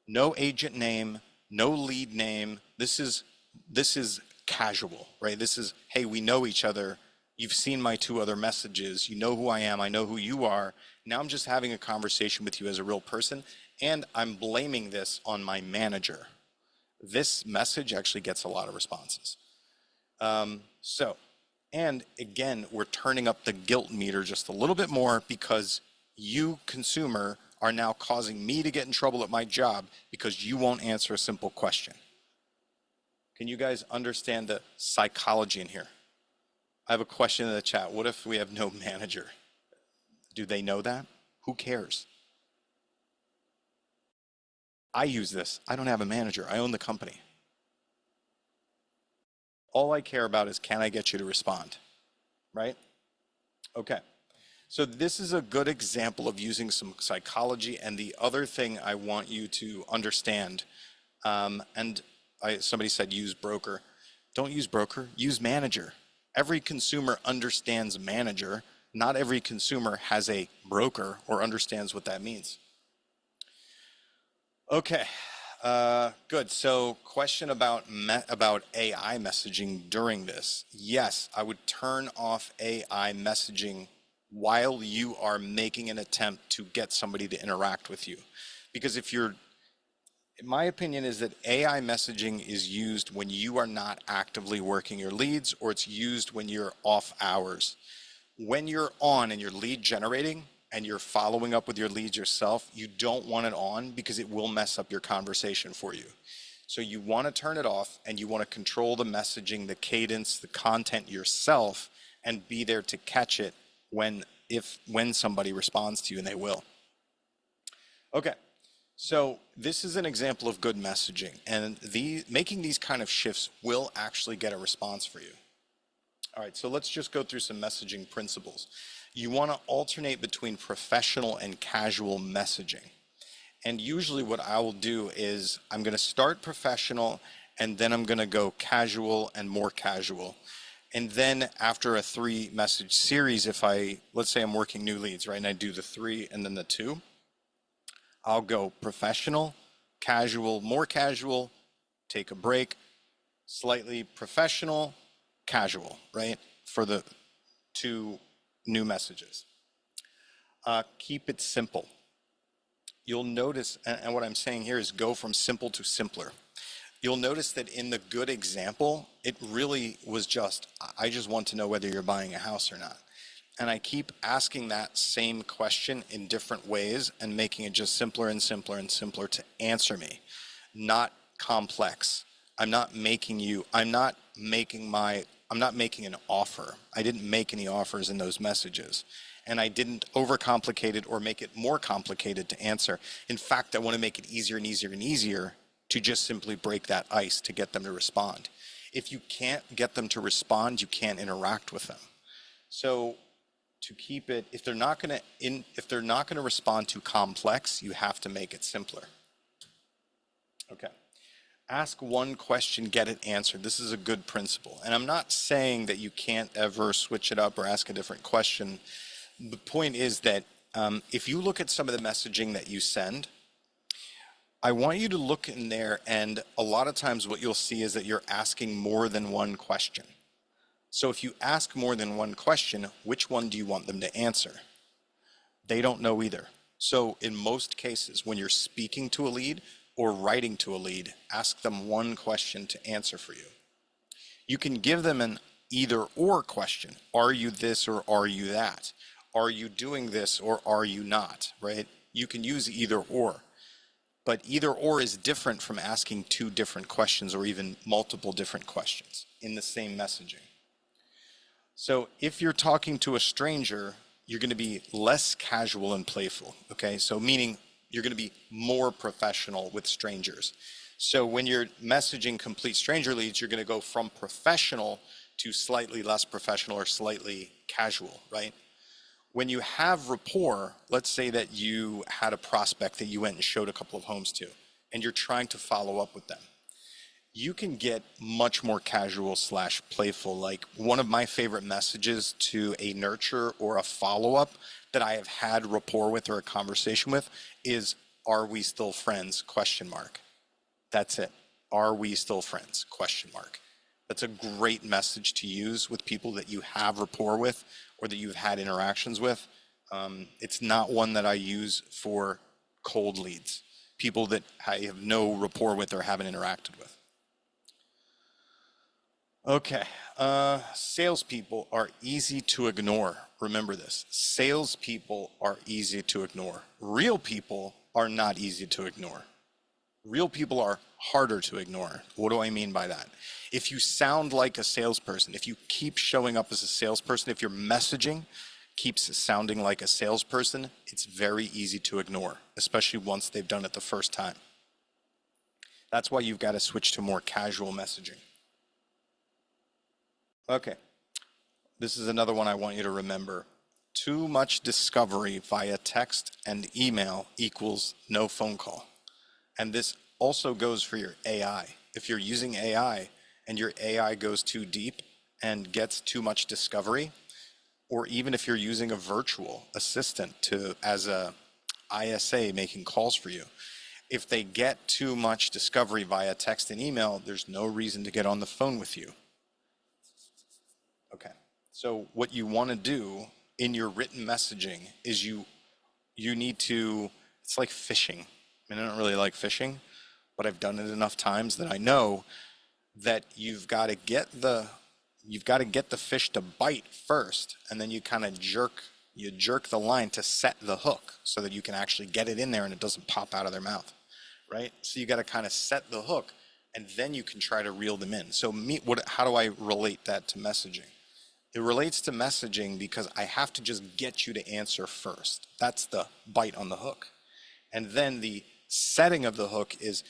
No agent name, no lead name. This is casual, right? This is, hey, we know each other. You've seen my 2 other messages. You know who I am. I know who you are. Now I'm just having a conversation with you as a real person, and I'm blaming this on my manager. This message actually gets a lot of responses. And again, we're turning up the guilt meter just a little bit more because you, consumer, are now causing me to get in trouble at my job because you won't answer a simple question. Can you guys understand the psychology in here? I have a question in the chat. What if we have no manager? Do they know that? Who cares? I use this. I don't have a manager. I own the company. All I care about is, can I get you to respond? Right? Okay. So this is a good example of using some psychology. And the other thing I want you to understand, somebody said use broker. Don't use broker, use manager. Every consumer understands manager. Not every consumer has a broker or understands what that means. Okay, good. So question about AI messaging during this. Yes, I would turn off AI messaging while you are making an attempt to get somebody to interact with you. Because my opinion is that AI messaging is used when you are not actively working your leads, or it's used when you're off hours. When you're on and you're lead generating and you're following up with your leads yourself, you don't want it on because it will mess up your conversation for you. So you want to turn it off, and you want to control the messaging, the cadence, the content yourself, and be there to catch it when somebody responds to you, and they will. Okay. So this is an example of good messaging, and making these kind of shifts will actually get a response for you. All right, so let's just go through some messaging principles. You want to alternate between professional and casual messaging. And usually what I will do is I'm going to start professional, and then I'm going to go casual and more casual. And then after a 3-message series, let's say I'm working new leads, right, and I do the 3 and then the 2, I'll go professional, casual, more casual, take a break, slightly professional, casual, right? For the 2 new messages. Keep it simple. You'll notice, and what I'm saying here is go from simple to simpler. You'll notice that in the good example, it really was just, I just want to know whether you're buying a house or not. And I keep asking that same question in different ways and making it just simpler and simpler and simpler to answer me. Not complex. I'm not making an offer. I didn't make any offers in those messages. And I didn't overcomplicate it or make it more complicated to answer. In fact, I want to make it easier and easier and easier to just simply break that ice to get them to respond. If you can't get them to respond, you can't interact with them. So to keep it, if they're not going to respond to complex, you have to make it simpler. Okay. Ask one question, get it answered. This is a good principle. And I'm not saying that you can't ever switch it up or ask a different question. The point is that if you look at some of the messaging that you send, I want you to look in there, and a lot of times what you'll see is that you're asking more than one question. So if you ask more than one question, which one do you want them to answer? They don't know either. So in most cases, when you're speaking to a lead or writing to a lead, ask them one question to answer for you. You can give them an either or question. Are you this or are you that? Are you doing this or are you not, right? You can use either or. But either or is different from asking 2 different questions or even multiple different questions in the same messaging. So if you're talking to a stranger, you're going to be less casual and playful, okay? So meaning you're going to be more professional with strangers. So when you're messaging complete stranger leads, you're going to go from professional to slightly less professional or slightly casual, right? When you have rapport, let's say that you had a prospect that you went and showed a couple of homes to, and you're trying to follow up with them. You can get much more casual / playful. Like one of my favorite messages to a nurture or a follow-up that I have had rapport with or a conversation with is, are we still friends? ? That's it. Are we still friends? ? That's a great message to use with people that you have rapport with or that you've had interactions with. It's not one that I use for cold leads, people that I have no rapport with or haven't interacted with. Okay, salespeople are easy to ignore. Remember this, salespeople are easy to ignore. Real people are not easy to ignore. Real people are harder to ignore. What do I mean by that? If you sound like a salesperson, if you keep showing up as a salesperson, if your messaging keeps sounding like a salesperson, it's very easy to ignore, especially once they've done it the first time. That's why you've got to switch to more casual messaging. Okay, this is another one I want you to remember. Too much discovery via text and email equals no phone call. And this also goes for your AI. If you're using AI and your AI goes too deep and gets too much discovery, or even if you're using a virtual assistant as a ISA making calls for you, if they get too much discovery via text and email, there's no reason to get on the phone with you. Okay, so what you want to do in your written messaging is you need to, it's like fishing. I mean, I don't really like fishing, but I've done it enough times that I know that you've got to get the fish to bite first, and then you kind of jerk the line to set the hook so that you can actually get it in there and it doesn't pop out of their mouth, right? So you got to kind of set the hook, and then you can try to reel them in. So how do I relate that to messaging? It relates to messaging because I have to just get you to answer first. That's the bite on the hook. And then the setting of the hook is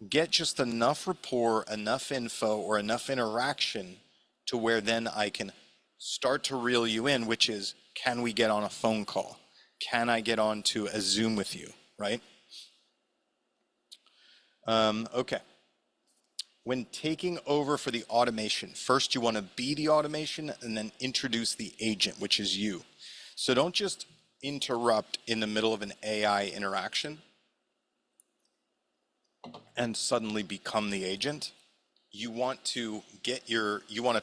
get just enough rapport, enough info, or enough interaction to where then I can start to reel you in, which is, can we get on a phone call? Can I get on to a Zoom with you, right? Okay. When taking over for the automation, first you want to be the automation and then introduce the agent, which is you. So don't just interrupt in the middle of an AI interaction and suddenly become the agent. You want to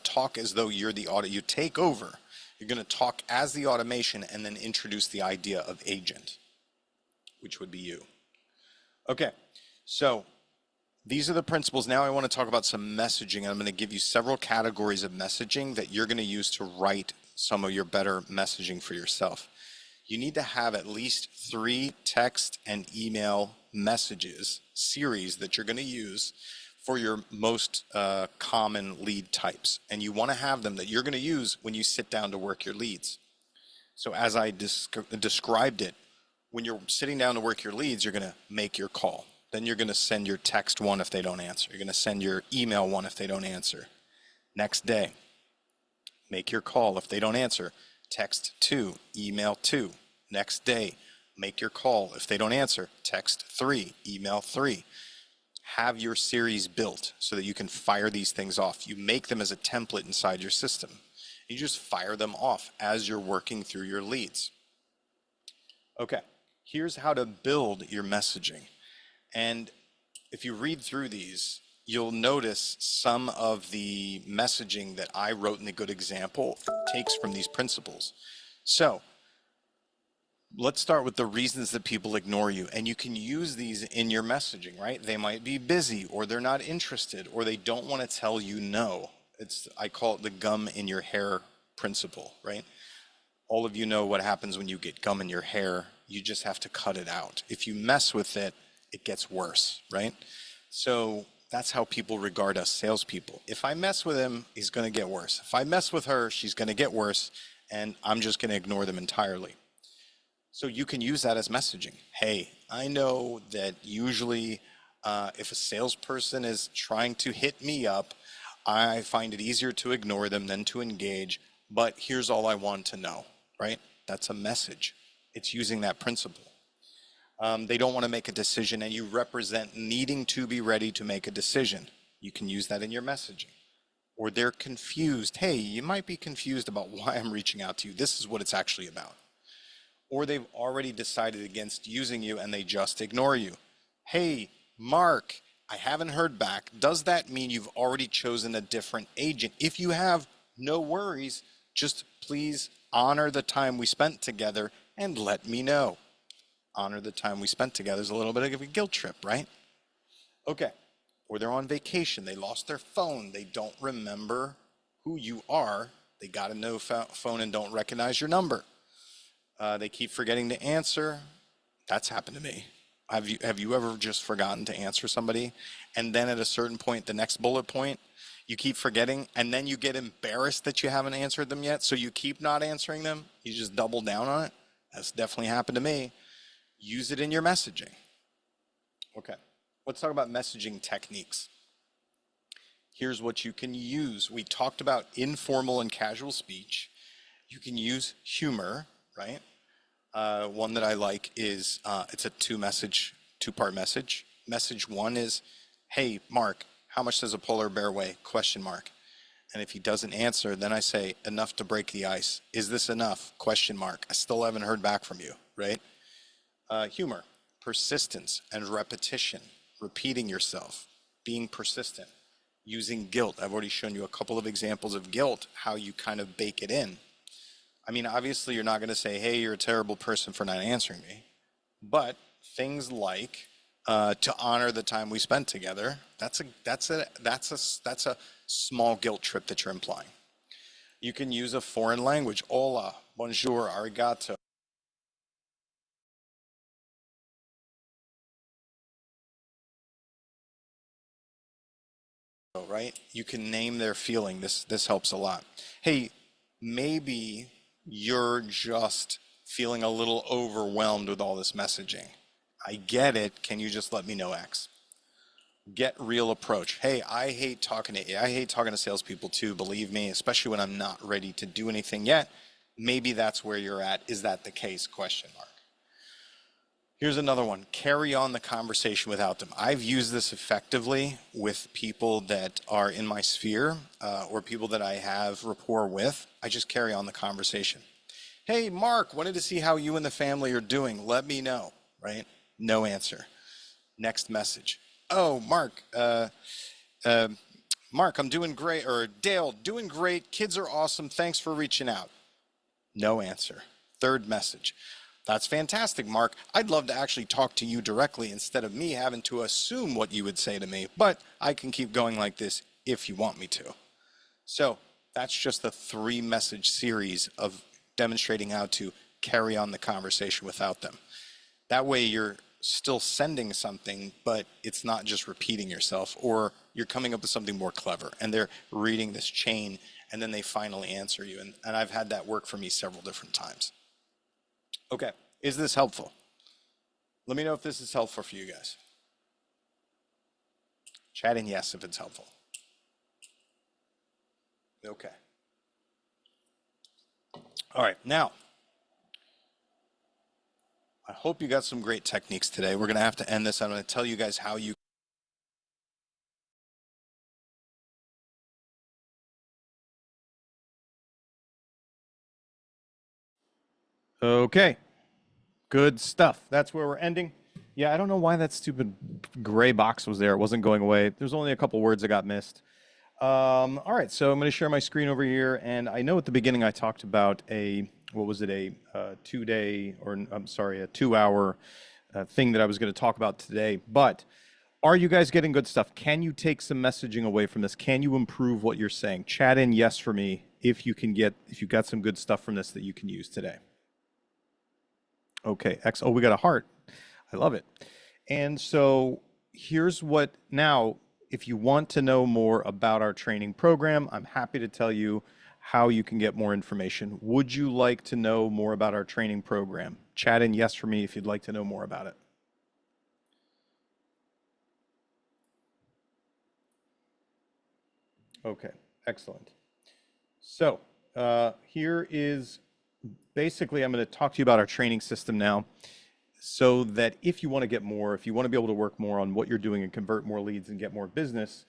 talk as though you're the you take over. You're going to talk as the automation and then introduce the idea of agent, which would be you. Okay, so these are the principles. Now I want to talk about some messaging, and I'm going to give you several categories of messaging that you're going to use to write some of your better messaging for yourself. You need to have at least 3 text and email messages series that you're going to use for your most common lead types. And you want to have them that you're going to use when you sit down to work your leads. So as I described it, when you're sitting down to work your leads, you're going to make your call. Then you're going to send your text one if they don't answer. You're going to send your email one if they don't answer. Next day, make your call. If they don't answer, text 2, email 2. Next day, make your call. If they don't answer, text 3, email 3. Have your series built so that you can fire these things off. You make them as a template inside your system. You just fire them off as you're working through your leads. Okay, here's how to build your messaging. And if you read through these, you'll notice some of the messaging that I wrote in the good example takes from these principles. So let's start with the reasons that people ignore you. And you can use these in your messaging, right? They might be busy, or they're not interested, or they don't want to tell you no. I call it the gum in your hair principle, right? All of you know what happens when you get gum in your hair. You just have to cut it out. If you mess with it, it gets worse, right? So that's how people regard us salespeople. If I mess with him, he's going to get worse. If I mess with her, she's going to get worse, and I'm just going to ignore them entirely. So you can use that as messaging. Hey, I know that usually if a salesperson is trying to hit me up, I find it easier to ignore them than to engage, but here's all I want to know, right? That's a message. It's using that principle. They don't want to make a decision, and you represent needing to be ready to make a decision. You can use that in your messaging. Or they're confused. Hey, you might be confused about why I'm reaching out to you. This is what it's actually about. Or they've already decided against using you and they just ignore you. Hey, Mark, I haven't heard back. Does that mean you've already chosen a different agent? If you have, no worries. Just please honor the time we spent together and let me know. Honor the time we spent together is a little bit of a guilt trip, right? Okay. Or they're on vacation. They lost their phone. They don't remember who you are. They got a no phone and don't recognize your number. They keep forgetting to answer. That's happened to me. Have you ever just forgotten to answer somebody? And then at a certain point, the next bullet point, you keep forgetting, and then you get embarrassed that you haven't answered them yet, so you keep not answering them. You just double down on it. That's definitely happened to me. Use it in your messaging. Okay, let's talk about messaging techniques. Here's what you can use. We talked about informal and casual speech. You can use humor, right? One that I like is it's a two-part message. Message one is, hey, Mark, how much does a polar bear weigh? Question mark. And if he doesn't answer, then I say, enough to break the ice. Is this enough? Question mark. I still haven't heard back from you, right? Humor, persistence and repetition, repeating yourself, being persistent, using guilt. I've already shown you a couple of examples of guilt, how you kind of bake it in. I mean, obviously you're not going to say, hey, you're a terrible person for not answering me, but things like to honor the time we spent together, that's a small guilt trip that you're implying. You can use a foreign language, hola, bonjour, arigato. Right? You can name their feeling. This helps a lot. Hey, maybe you're just feeling a little overwhelmed with all this messaging. I get it. Can you just let me know X? Get real approach. Hey, I hate talking to salespeople too, believe me, especially when I'm not ready to do anything yet. Maybe that's where you're at. Is that the case? Question mark. Here's another one. Carry on the conversation without them. I've used this effectively with people that are in my sphere or people that I have rapport with. I just carry on the conversation. Hey, Mark, wanted to see how you and the family are doing. Let me know, right? No answer. Next message. Oh, Mark, I'm doing great. Or Dale, doing great. Kids are awesome. Thanks for reaching out. No answer. Third message. That's fantastic, Mark. I'd love to actually talk to you directly instead of me having to assume what you would say to me, but I can keep going like this if you want me to. So that's just a 3-message series of demonstrating how to carry on the conversation without them. That way you're still sending something, but it's not just repeating yourself, or you're coming up with something more clever and they're reading this chain and then they finally answer you. And I've had that work for me several different times. Okay, is this helpful? Let me know if this is helpful for you guys. Chat in yes if it's helpful. Okay. All right, now, I hope you got some great techniques today. We're going to have to end this. I'm going to tell you guys how you Okay, good stuff. That's where we're ending. Yeah, I don't know why that stupid gray box was there. It wasn't going away. There's only a couple words that got missed. All right, so I'm going to share my screen over here. And I know at the beginning I talked about a 2-hour thing that I was going to talk about today. But are you guys getting good stuff? Can you take some messaging away from this? Can you improve what you're saying? Chat in yes for me if you got some good stuff from this that you can use today. Okay, oh, we got a heart. I love it. And so here's what now, if you want to know more about our training program, I'm happy to tell you how you can get more information. Would you like to know more about our training program? Chat in yes for me if you'd like to know more about it. Okay, excellent. So here is basically, I'm going to talk to you about our training system now, so that if you want to get more, if you want to be able to work more on what you're doing and convert more leads and get more business,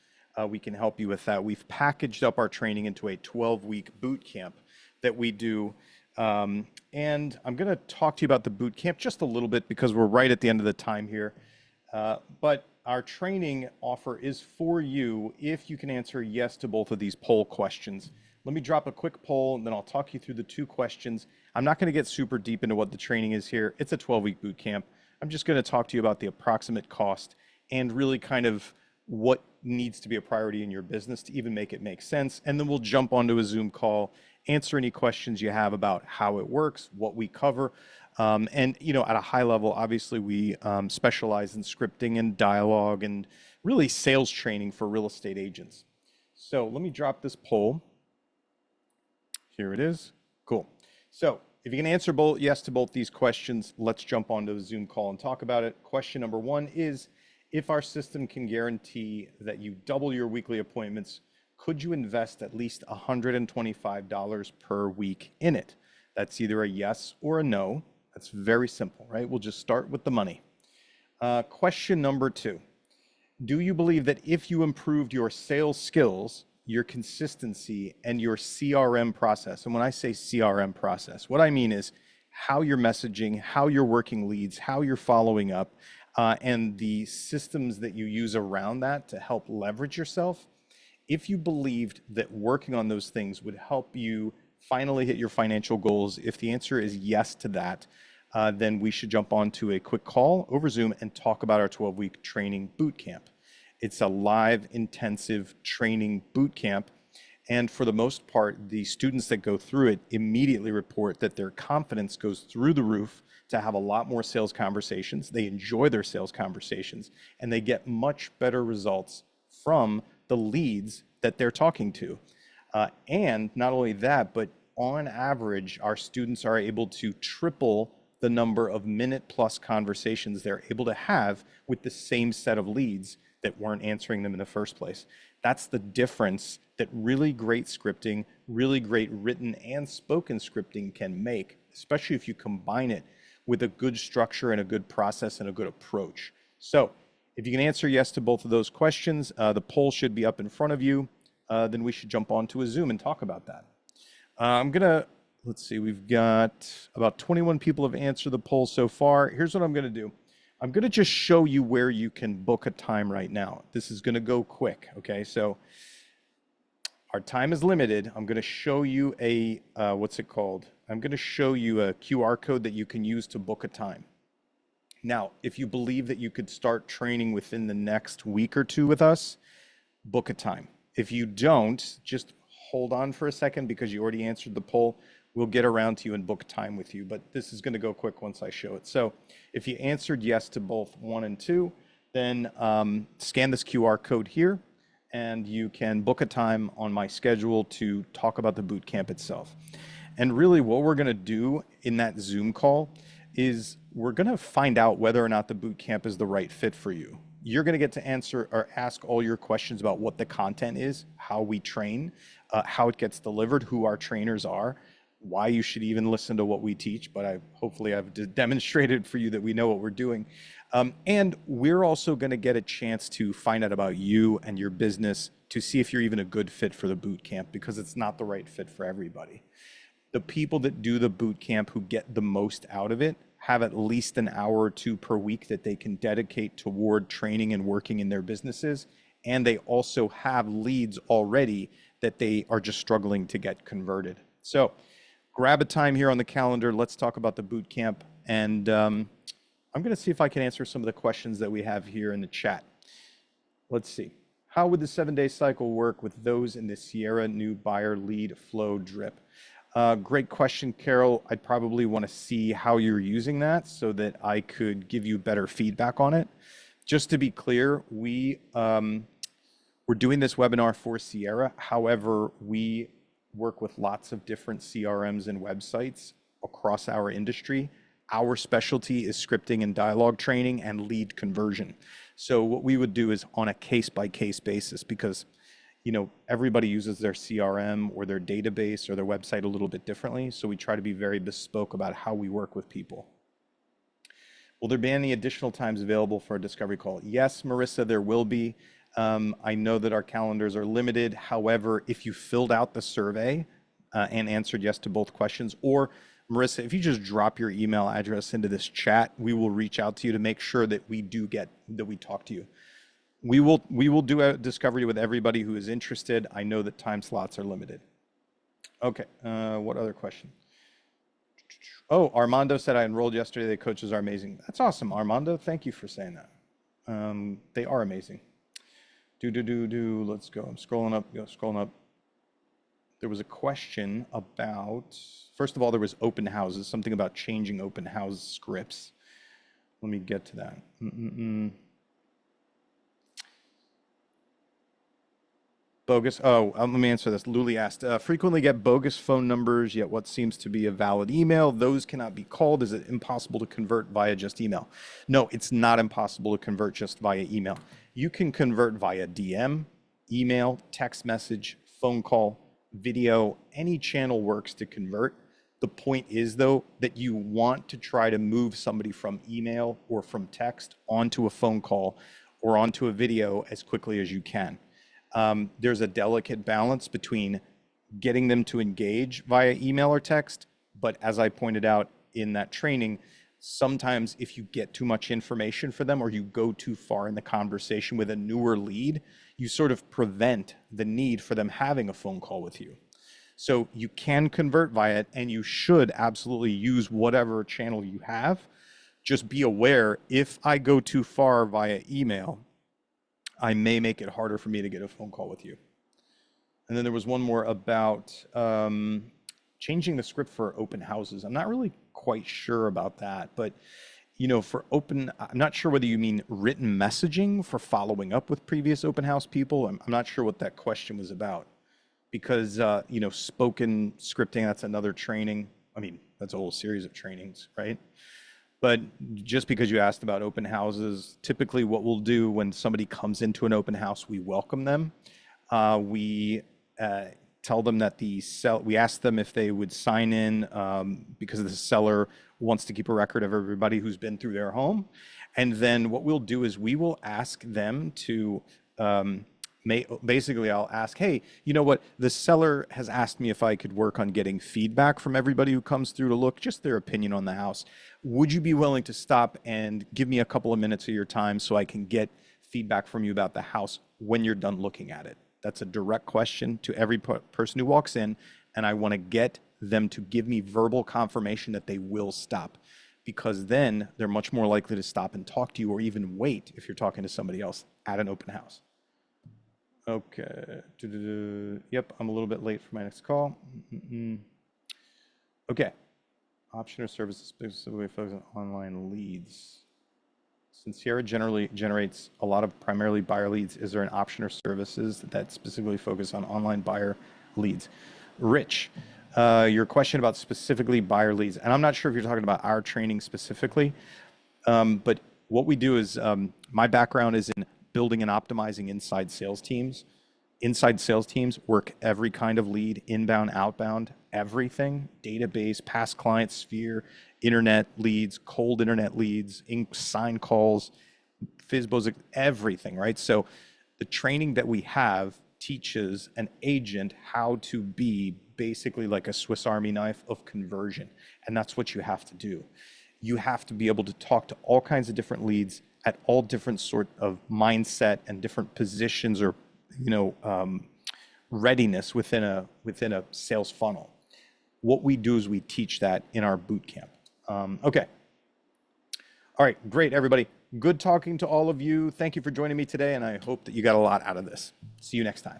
we can help you with that. We've packaged up our training into a 12-week boot camp that we do. And I'm going to talk to you about the boot camp just a little bit because we're right at the end of the time here. But our training offer is for you if you can answer yes to both of these poll questions. Let me drop a quick poll and then I'll talk you through the 2 questions. I'm not going to get super deep into what the training is here. It's a 12-week boot camp. I'm just going to talk to you about the approximate cost and really kind of what needs to be a priority in your business to even make it make sense. And then we'll jump onto a Zoom call, answer any questions you have about how it works, what we cover. And, you know, at a high level, obviously we specialize in scripting and dialogue and really sales training for real estate agents. So let me drop this poll. Here it is. Cool. So if you can answer yes to both these questions, let's jump onto a Zoom call and talk about it. Question number 1 is, if our system can guarantee that you double your weekly appointments, could you invest at least $125 per week in it? That's either a yes or a no. That's very simple, right? We'll just start with the money. Question number 2. Do you believe that if you improved your sales skills, your consistency, and your CRM process, and when I say CRM process, what I mean is how you're messaging, how you're working leads, how you're following up, and the systems that you use around that to help leverage yourself, if you believed that working on those things would help you finally hit your financial goals, if the answer is yes to that, then we should jump on to a quick call over Zoom and talk about our 12-week training boot camp. It's a live, intensive training boot camp. And for the most part, the students that go through it immediately report that their confidence goes through the roof to have a lot more sales conversations. They enjoy their sales conversations, and they get much better results from the leads that they're talking to. And not only that, but on average, our students are able to triple the number of minute-plus conversations they're able to have with the same set of leads that weren't answering them in the first place. That's the difference that really great scripting, really great written and spoken scripting can make, especially if you combine it with a good structure and a good process and a good approach. So if you can answer yes to both of those questions, the poll should be up in front of you. Then we should jump onto a Zoom and talk about that. Let's see, we've got about 21 people have answered the poll so far. Here's what I'm gonna do. I'm gonna just show you where you can book a time right now. This is gonna go quick, okay? So our time is limited. I'm gonna show you a, what's it called? I'm gonna show you a QR code that you can use to book a time. Now, if you believe that you could start training within the next week or 2 with us, book a time. If you don't, just hold on for a second because you already answered the poll. We'll get around to you and book time with you, but this is going to go quick once I show it. So if you answered yes to both 1 and 2, then scan this QR code here and you can book a time on my schedule to talk about the boot camp itself. And really what we're going to do in that Zoom call is we're going to find out whether or not the boot camp is the right fit for you. You're going to get to answer or ask all your questions about what the content is, how we train, how it gets delivered, who our trainers are, why you should even listen to what we teach, but hopefully I've demonstrated for you that we know what we're doing. And we're also going to get a chance to find out about you and your business to see if you're even a good fit for the boot camp, because it's not the right fit for everybody. The people that do the boot camp who get the most out of it have at least an hour or 2 per week that they can dedicate toward training and working in their businesses. And they also have leads already that they are just struggling to get converted. So grab a time here on the calendar. Let's talk about the boot camp. And I'm going to see if I can answer some of the questions that we have here in the chat. Let's see. How would the 7-day cycle work with those in the Sierra new buyer lead flow drip? Great question, Carol. I'd probably want to see how you're using that so that I could give you better feedback on it. Just to be clear, we're doing this webinar for Sierra. However, we work with lots of different CRMs and websites across our industry. Our specialty is scripting and dialogue training and lead conversion. So what we would do is on a case-by-case basis, because everybody uses their CRM or their database or their website a little bit differently. So we try to be very bespoke about how we work with people. Will there be any additional times available for a discovery call? Yes, Marissa, there will be. I know that our calendars are limited. However, if you filled out the survey and answered yes to both questions, or Marissa, if you just drop your email address into this chat, we will reach out to you to make sure that we talk to you. We will do a discovery with everybody who is interested. I know that time slots are limited. Okay, what other question? Oh, Armando said I enrolled yesterday. The coaches are amazing. That's awesome, Armando. Thank you for saying that. They are amazing. Let's go. I'm scrolling up. Scrolling up. There was a question about, first of all, there was open houses, something about changing open house scripts. Let me get to that. Bogus. Oh, let me answer this. Luli asked, frequently get bogus phone numbers, yet what seems to be a valid email. Those cannot be called. Is it impossible to convert via just email? No, it's not impossible to convert just via email. You can convert via DM, email, text message, phone call, video. Any channel works to convert. The point is, though, that you want to try to move somebody from email or from text onto a phone call or onto a video as quickly as you can. There's a delicate balance between getting them to engage via email or text, but as I pointed out in that training, sometimes if you get too much information for them or you go too far in the conversation with a newer lead, you sort of prevent the need for them having a phone call with you. So you can convert via it, and you should absolutely use whatever channel you have. Just be aware, if I go too far via email, I may make it harder for me to get a phone call with you. And then there was one more about changing the script for open houses. I'm not really quite sure about that, but for open, I'm not sure whether you mean written messaging for following up with previous open house people. I'm not sure what that question was about, because spoken scripting, that's another training. I mean, that's a whole series of trainings, right? But just because you asked about open houses, typically what we'll do when somebody comes into an open house, we welcome them. We tell them that we ask them if they would sign in because the seller wants to keep a record of everybody who's been through their home. And then what we'll do is we will ask them to, basically I'll ask, hey, you know what? The seller has asked me if I could work on getting feedback from everybody who comes through to look, just their opinion on the house. Would you be willing to stop and give me a couple of minutes of your time so I can get feedback from you about the house when you're done looking at it? That's a direct question to every person who walks in, and I want to get them to give me verbal confirmation that they will stop, because then they're much more likely to stop and talk to you, or even wait if you're talking to somebody else at an open house. Okay. Yep, I'm a little bit late for my next call. Okay. Option or services specifically focus on online leads. Since Sierra generally generates a lot of primarily buyer leads, is there an option or services that specifically focus on online buyer leads? Rich, your question about specifically buyer leads, and I'm not sure if you're talking about our training specifically, but what we do is, my background is in building and optimizing inside sales teams. Inside sales teams work every kind of lead, inbound, outbound, everything, database, past client sphere, internet leads, cold internet leads, sign calls, FISBOs, everything, right? So the training that we have teaches an agent how to be basically like a Swiss Army knife of conversion. And that's what you have to do. You have to be able to talk to all kinds of different leads at all different sort of mindset and different positions, or readiness within a sales funnel. What we do is we teach that in our boot camp. Okay. All right, great, everybody. Good talking to all of you. Thank you for joining me today, and I hope that you got a lot out of this. See you next time.